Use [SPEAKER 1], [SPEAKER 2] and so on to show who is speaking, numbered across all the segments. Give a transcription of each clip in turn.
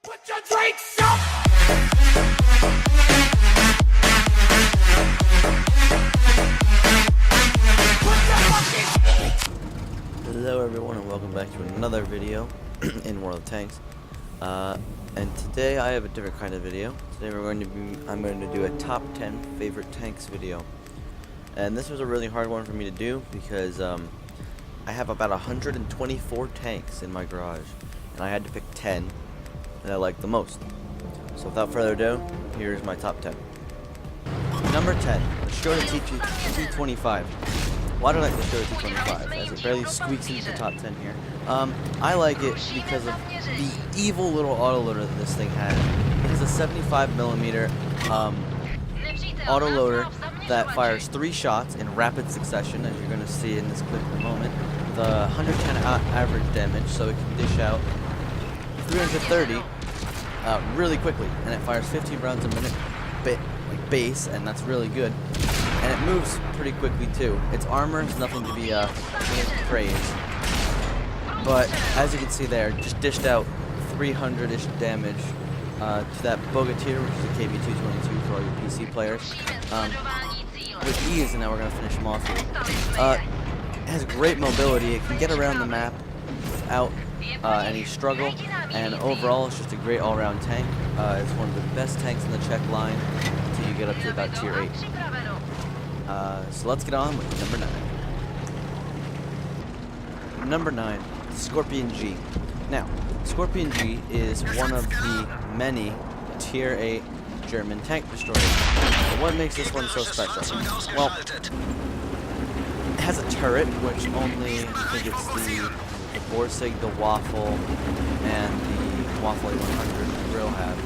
[SPEAKER 1] Put your drinks up!
[SPEAKER 2] Hello everyone and welcome back to another video in World of Tanks. And today I have a different kind of video. Today I'm going to do a top 10 favorite tanks video. And this was a really hard one for me to do because I have about 124 tanks in my garage. And I had to pick 10 that I like the most. So without further ado, here's my top 10. Number 10, the Skoda T25. Why do I like the Skoda T25? As it barely squeaks into the top 10 here. I like it because of the evil little autoloader that this thing has. It has a 75mm autoloader that fires 3 shots in rapid succession, as you're going to see in this clip in a moment. The 110 average damage, so it can dish out 330 really quickly, and it fires 15 rounds a minute base, and that's really good. And it moves pretty quickly too. Its armor is nothing to be praised, but as you can see there, just dished out 300-ish damage to that Bogatir, which is a KB222 for all your PC players, with ease. And now we're gonna finish him off here. It has great mobility. It can get around the map without any struggle, and overall it's just a great all-round tank. It's one of the best tanks in the Czech line until you get up to about tier 8. So let's get on with number 9. Number 9, Scorpion G. Now, Scorpion G is one of the many tier 8 German tank destroyers. But what makes this one so special? Well, it has a turret, which only, I think it's the Borsig, the Waffle, and the Waffle A100 will have.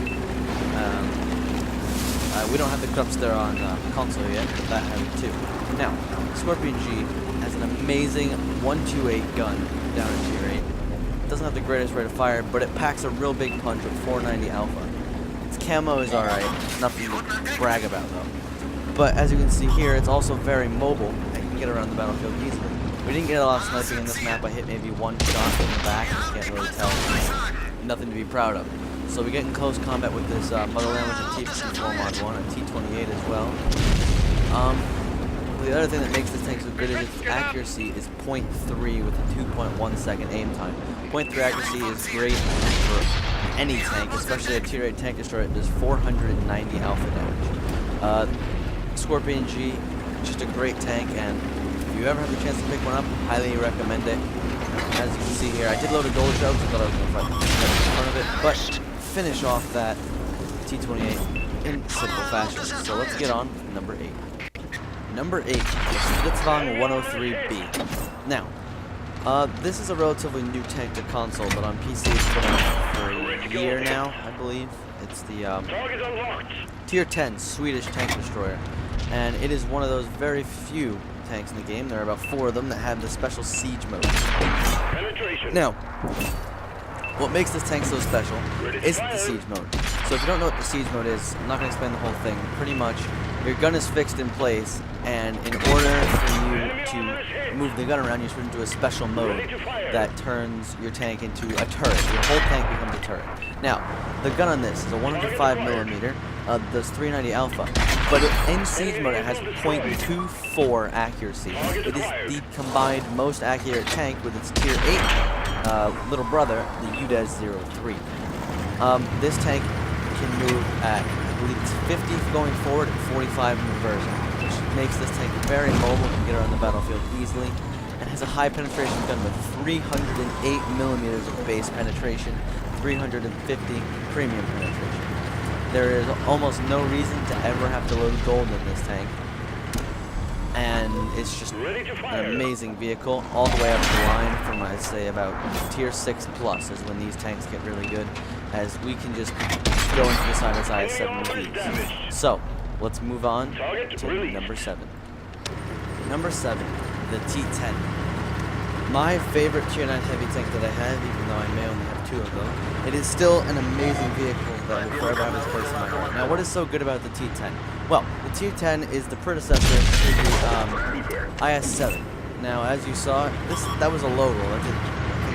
[SPEAKER 2] We don't have the Krups there on console yet, but that has it too. Now, Scorpion G has an amazing 128 gun down in tier 8. It doesn't have the greatest rate of fire, but it packs a real big punch with 490 alpha. Its camo is alright, nothing to brag about though. But as you can see here, it's also very mobile and can get around the battlefield easily. We didn't get a lot of sniping in this map. I hit maybe 1 shot in the back. You can't really tell. Nothing to be proud of. So we get in close combat with this Motherland, which is a T4 mod 1, a T28 as well. The other thing that makes this tank so good is its accuracy is 0.3 with a 2.1 second aim time. 0.3 accuracy is great for any tank, especially a tier 8 tank destroyer. It does 490 alpha damage. Scorpion G, just a great tank, and if you ever have the chance to pick one up, highly recommend it. As you can see here, I did load a gold shell because I thought I was going to fight in front of it, but finish off that T28 in simple fashion. So let's get on to number 8. Number 8 is Blitzwang 103B. Now, this is a relatively new tank to console, but on PC it's been out for a year now, I believe. It's the tier 10 Swedish tank destroyer, and it is one of those very few tanks in the game. There are about 4 of them that have the special siege mode. Now, what makes this tank so special isn't the siege mode. So if you don't know what the siege mode is, I'm not going to explain the whole thing. Pretty much, your gun is fixed in place, and in order for you to move the gun around, you switch into a special mode that turns your tank into a turret. Your whole tank becomes a turret. Now, the gun on this is a 105mm, does 390 alpha, but in siege mode it has 0.24 accuracy. It is the combined most accurate tank with its tier 8 little brother, the UDES-03. This tank can move at, I believe it's 50 going forward and 45 in reversion, which makes this tank very mobile, can get around the battlefield easily, and has a high penetration gun with 308mm of base penetration, 350 premium penetration. There is almost no reason to ever have to load gold in this tank, and it's just an amazing vehicle all the way up the line from, I'd say, about tier 6 plus is when these tanks get really good, as we can just go into the side-by-side 7 of these. So, let's move on to number 7. Number 7, the T10. My favorite tier 9 heavy tank that I have, even though I may only have 2 of them. It is still an amazing vehicle that will forever have its place in my heart. Now, what is so good about the T10? Well, the T10 is the predecessor to the IS-7. Now, as you saw, that was a low roll. That did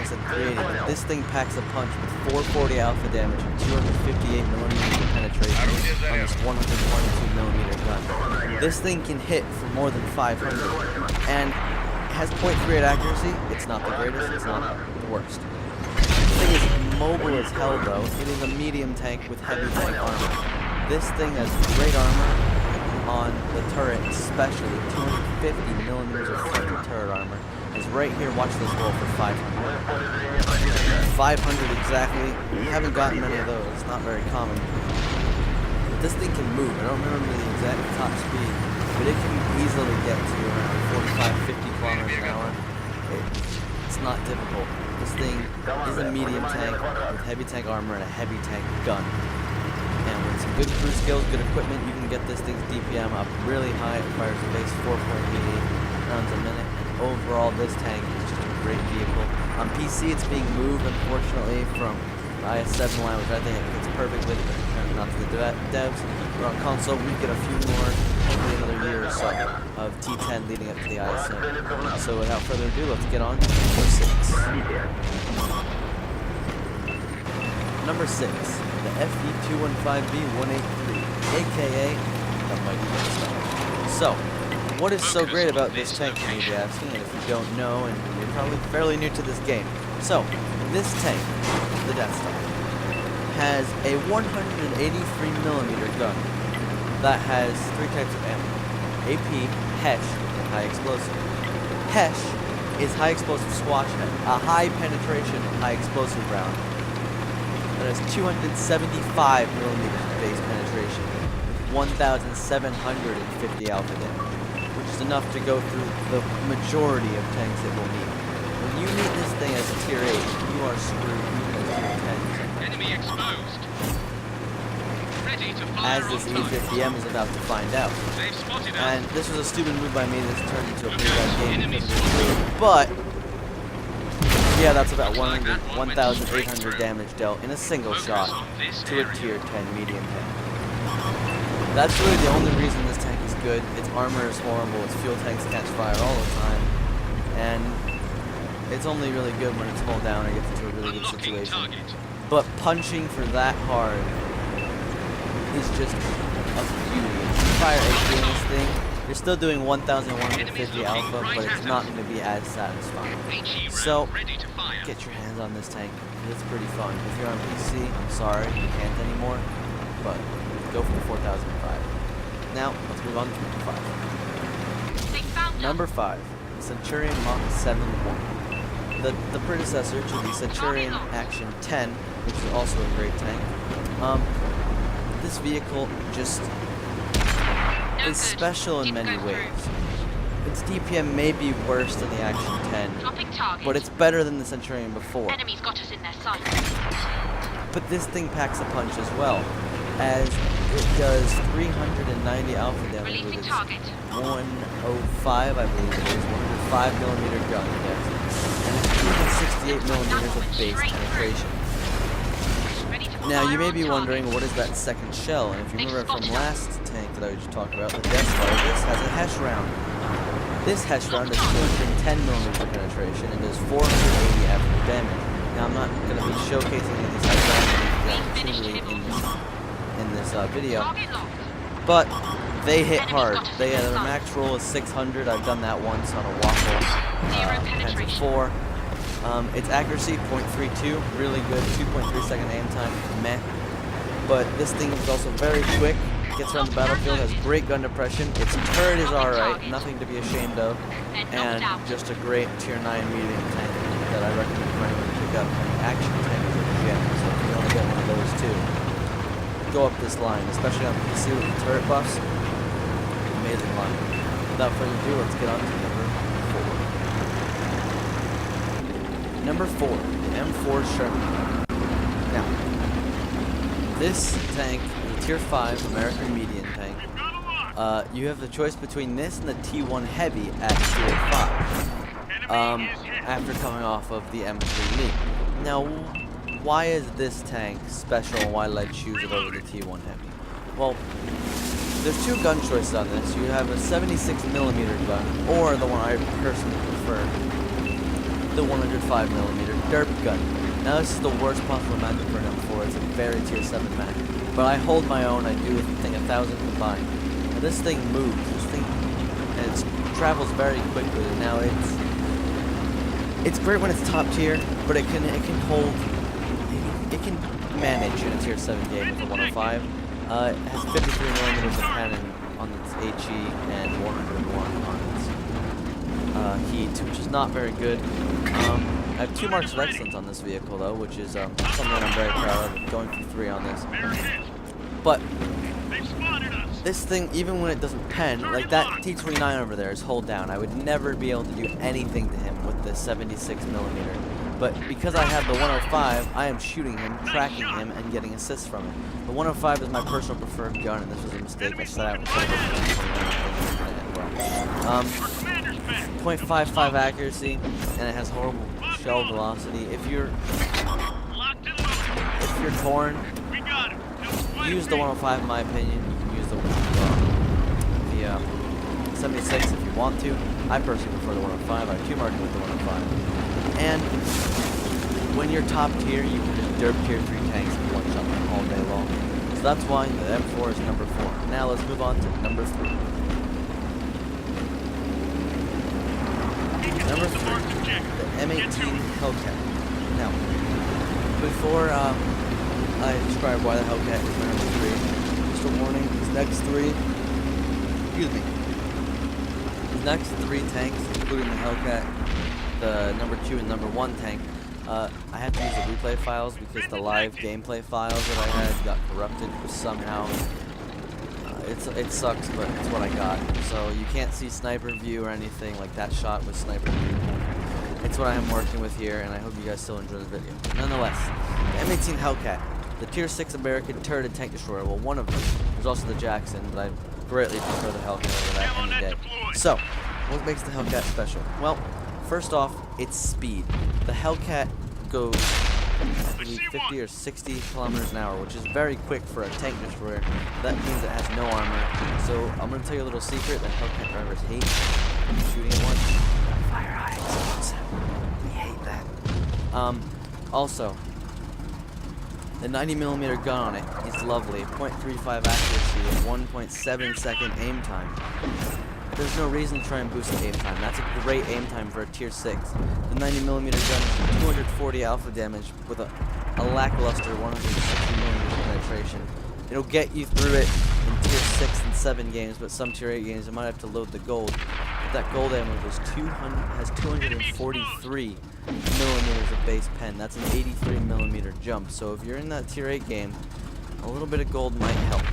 [SPEAKER 2] Tanks at 380, but this thing packs a punch with 440 alpha damage and 258 millimeters of penetration on this 122 millimeter gun. This thing can hit for more than 500, and it has .38 accuracy. It's not the greatest, it's not the worst. This thing is mobile as hell though. It is a medium tank with heavy tank armor. This thing has great armor on the turret, especially 250 millimeters of frontal turret armor. Is right here, watch this roll for 500. 500 exactly. We haven't gotten many of those, it's not very common. But this thing can move. I don't remember the exact top speed, but it can easily get to around 45, 50 kilometers an hour. It's not difficult. This thing is a medium tank with heavy tank armor and a heavy tank gun. And with some good crew skills, good equipment, you can get this thing's DPM up really high. It fires a base 4.88 rounds a minute. And overall, this tank is just a great vehicle. On PC, it's being moved, unfortunately, from the IS-7 line, which I think it fits perfectly, but apparently not to the devs. But on console, we get a few more, hopefully another year or so, of T10 leading up to the IS-7. So without further ado, let's get on to number 6. Number 6, the FE215B183, aka the Mighty Death. So, what is so great about this tank, you may be asking, and if you don't know, and you're probably fairly new to this game. So, this tank, the Death Star, has a 183mm gun that has 3 types of ammo: AP, HESH, and high explosive. HESH is high explosive swash head, a high penetration, high explosive round that has 275mm base penetration, 1,750 alpha damage, which is enough to go through the majority of tanks it will need. When you meet this thing as a tier 8, you are screwed even as tier 10. Enemy exposed. Ready to fire as this E50M is about to find out. And this was a stupid move by me. This turned into a pretty bad game because of this, but yeah, that's about 1,800 damage dealt in a single shot to a tier 10 medium tank. That's really the only reason this tank is good. Its armor is horrible, its fuel tanks catch fire all the time, and it's only really good when it's hull down or gets into a really good situation. But punching for that hard is just a beauty. If you fire HP in this thing, you're still doing 1,150 alpha, but it's not going to be as satisfying. So, get your hands on this tank. It's pretty fun. If you're on PC, I'm sorry, you can't anymore, but go for the 4005. Now, let's move on to number 5. Number 5, Centurion Mk7. The predecessor to the Centurion Action 10, which is also a great tank. This vehicle just is special in many ways. Its DPM may be worse than the Action 10, but it's better than the Centurion before.
[SPEAKER 1] Enemies got us in their sight.
[SPEAKER 2] But this thing packs a punch as well, as it does 390 alpha damage with its 105, I believe it is, 105mm gun, yes, and it's 268mm of base penetration. Now, you may be wondering, what is that second shell? And if you remember from last tank that I just talked about, the Death Star, this has a HESH round. This HESH round has 210mm penetration and does 480 after damage. Now, I'm not going to be showcasing these HESH rounds in this video, but they hit hard. Their max roll is 600. I've done that once on a Waffle Panzer 4. Its accuracy, 0.32, really good, 2.3 second aim time, meh. But this thing is also very quick, gets around the battlefield, has great gun depression, its turret is alright, nothing to be ashamed of, and just a great tier 9 medium tank that I recommend for anyone to pick up. And the Action tank is a gem, so if you want to get one of those too, go up this line, especially on PC with the turret buffs, amazing line. Without further ado, let's get on to number 4, the M4 Sherman. Now, this tank is a tier 5 American medium tank. You have the choice between this and the T1 Heavy at tier 5, after coming off of the M3 League. Now, why is this tank special and why did I choose it over the T1 Heavy? Well, there's 2 gun choices on this. You have a 76mm gun, or the one I personally prefer, the 105mm. They're gun. Now this is the worst possible matchup for an M4. It's a very tier 7 match. But I hold my own. I do a thing 1,000 combined. Now this thing moves. This thing travels very quickly. Now it's great when it's top tier, but it can hold. It can manage in a tier 7 game with a 105. It has 53 millimeters of cannon on its HE and 101 on its heat, which is not very good. I have 2 marks of excellence on this vehicle though, which is something that I'm very proud of, going for 3 on this. But this thing, even when it doesn't pen, like that T29 over there is hold down. I would never be able to do anything to him with the 76 millimeter. But because I have the 105, I am shooting him, tracking him, and getting assists from him. The 105 is my personal preferred gun, and this was a mistake. I set out instead of 0.55 accuracy, and it has horrible shell velocity. If you're torn, use the 105 in my opinion. You can use the 76 if you want to. I personally prefer the 105. I have 2 marks with the 105. And when you're top tier, you can just derp tier 3 tanks and one-shot them all day long. So that's why the M4 is number 4. Now let's move on to number 3. Number 3, the M18 Hellcat. Now, before I describe why the Hellcat is my number 3, just a warning, these next 3 tanks, including the Hellcat, the number 2 and number 1 tank, I have to use the replay files because the live gameplay files that I had got corrupted somehow. It sucks, but it's what I got. So you can't see sniper view or anything like that shot with sniper view. It's what I am working with here, and I hope you guys still enjoy the video. Nonetheless, the M18 Hellcat, the tier 6 American turreted tank destroyer. Well, one of them. There's also the Jackson, but I greatly prefer the Hellcat over that any day. So, what makes the Hellcat special? Well, first off, its speed. The Hellcat goes, I believe, 50 or 60 kilometers an hour, which is very quick for a tank destroyer. That means it has no armor. So I'm going to tell you a little secret that Hellcat drivers hate. Shooting at once. Fire eyes. We hate that. Also, the 90mm gun on it is lovely. 0.35 accuracy and 1.7 second aim time. There's no reason to try and boost the aim time. That's a great aim time for a tier 6. The 90mm gun is 240 alpha damage with a lackluster 160mm penetration. It'll get you through it in tier 6 and 7 games, but some tier 8 games you might have to load the gold. But that gold ammo has 243 millimeters of base pen. That's an 83mm jump. So if you're in that tier 8 game, a little bit of gold might help.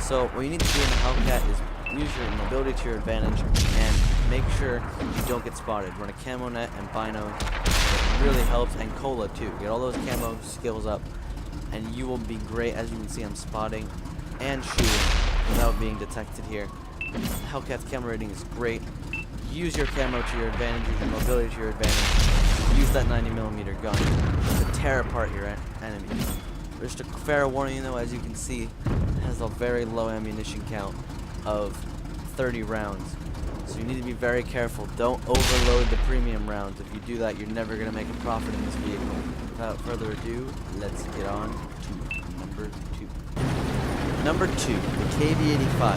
[SPEAKER 2] So what you need to do in the Hellcat is use your mobility to your advantage and make sure you don't get spotted. Run a camo net and bino. It really helps, and cola too. Get all those camo skills up and you will be great. As you can see, I'm spotting and shooting without being detected here. Hellcat's camo rating is great. Use your camo to your advantage, use your mobility to your advantage. Use that 90mm gun to tear apart your enemies. Just a fair warning though, as you can see, it has a very low ammunition count of 30 rounds. So you need to be very careful. Don't overload the premium rounds. If you do that, you're never going to make a profit in this vehicle. Without further ado, let's get on to number 2. Number 2, the KB85.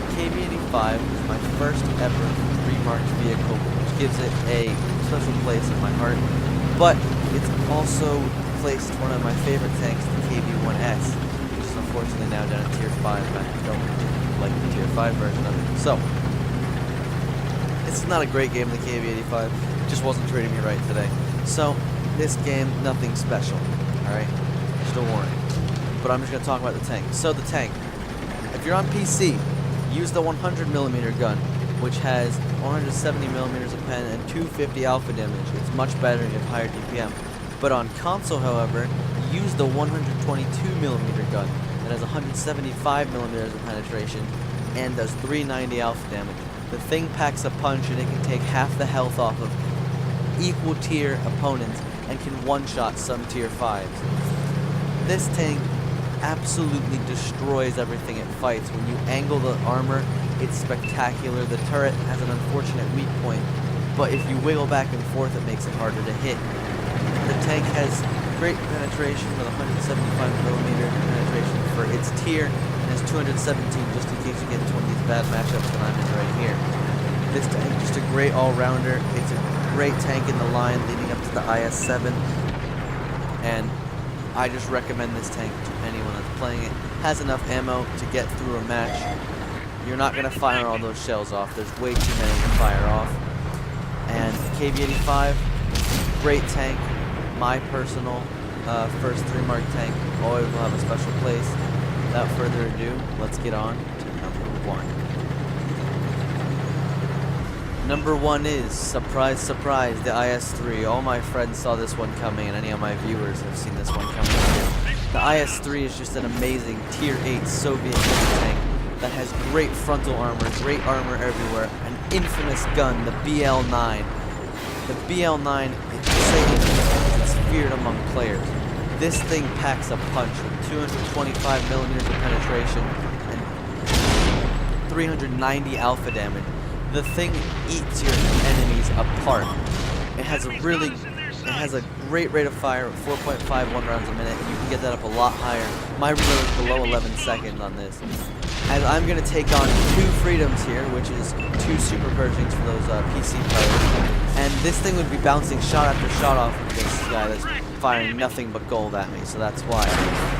[SPEAKER 2] The KB85 is my first ever 3-marked vehicle, which gives it a special place in my heart. But it's also placed one of my favorite tanks, the KB1S, which is unfortunately now down in tier 5. I don't like the tier 5 version of it. So, it's not a great game, the KB85. It just wasn't treating me right today. So, this game, nothing special. Alright? Just a warning. But I'm just going to talk about the tank. So, the tank. If you're on PC, use the 100mm gun, which has 170mm of pen and 250 alpha damage. It's much better and you have higher DPM. But on console, however, use the 122mm gun. It has 175mm of penetration and does 390 alpha damage. The thing packs a punch and it can take half the health off of equal tier opponents and can one-shot some tier 5s. This tank absolutely destroys everything it fights. When you angle the armor, it's spectacular. The turret has an unfortunate weak point, but if you wiggle back and forth, it makes it harder to hit. The tank has great penetration with 175mm penetration for its tier, and has 217 just in case you get into one of these bad matchups that I'm in right here. This tank is just a great all-rounder. It's a great tank in the line leading up to the IS-7, and I just recommend this tank to anyone that's playing it. Has enough ammo to get through a match. You're not going to fire all those shells off. There's way too many to fire off. And KV-85, great tank. My personal first 3-mark tank always will have a special place. Without further ado, let's get on to number 1. Number 1 is, surprise, surprise, the IS-3. All my friends saw this one coming, and any of my viewers have seen this one coming too. The IS-3 is just an amazing Tier 8 Soviet tank that has great frontal armor, great armor everywhere, an infamous gun, the BL-9. The BL-9 is feared among players. This thing packs a punch with 225mm of penetration and 390 alpha damage. The thing eats your enemies apart. It has a great rate of fire of 4.51 rounds a minute, and you can get that up a lot higher. My reload is below 11 seconds on this. As I'm going to take on 2 freedoms here, which is 2 super Pershings for those PC players. And this thing would be bouncing shot after shot off of this guy that's firing nothing but gold at me, so that's why.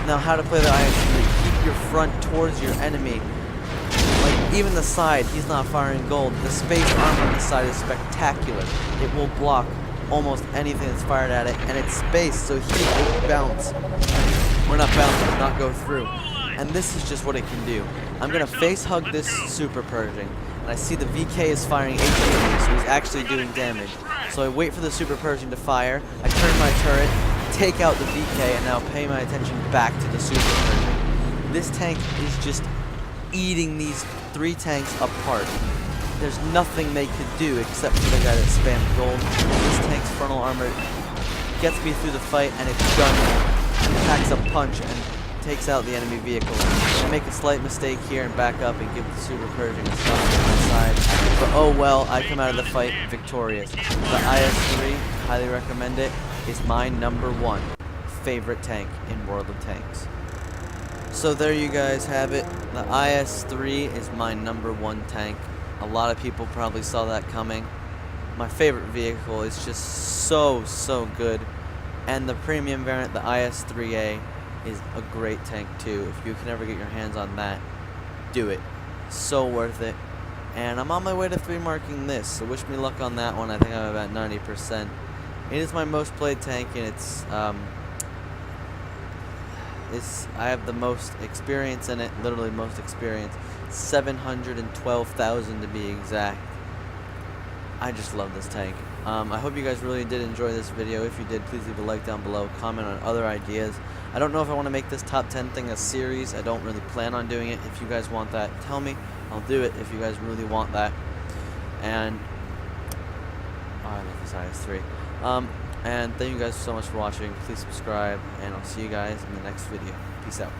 [SPEAKER 2] Now, how to play the IS-3. Keep your front towards your enemy. Like, even the side, he's not firing gold. The space armor on the side is spectacular. It will block almost anything that's fired at it, and it's space, so he will bounce. We're not bouncing, not go through. And this is just what it can do. I'm going to face hug this super Pershing, and I see the VK is firing HP at me, so he's actually doing damage. So I wait for the super Pershing to fire, I turn my turret, take out the VK, and now pay my attention back to the super Pershing. This tank is just eating these 3 tanks apart. There's nothing they could do except for the guy that spammed gold. This tank's frontal armor gets me through the fight, and its gun packs a punch and takes out the enemy vehicle. I make a slight mistake here and back up and give the super Pershing a shot on my side. But oh well, I come out of the fight victorious. The IS-3, highly recommend it, is my number 1 favorite tank in World of Tanks. So there you guys have it. The IS-3 is my number 1 tank. A lot of people probably saw that coming. My favorite vehicle is just so good. And the premium variant, the IS-3A, is a great tank too. If you can ever get your hands on that, do it. So worth it. And I'm on my way to 3-marking this, so wish me luck on that one. I think I'm about 90%. It is my most played tank, and I have the most experience in it, literally most experience. 712,000 to be exact. I just love this tank. I hope you guys really did enjoy this video. If you did, please leave a like down below, comment on other ideas. I don't know if I want to make this top 10 thing a series. I don't really plan on doing it. If you guys want that, tell me. I'll do it if you guys really want that. And I love this IS-3. And thank you guys so much for watching. Please subscribe, and I'll see you guys in the next video. Peace out.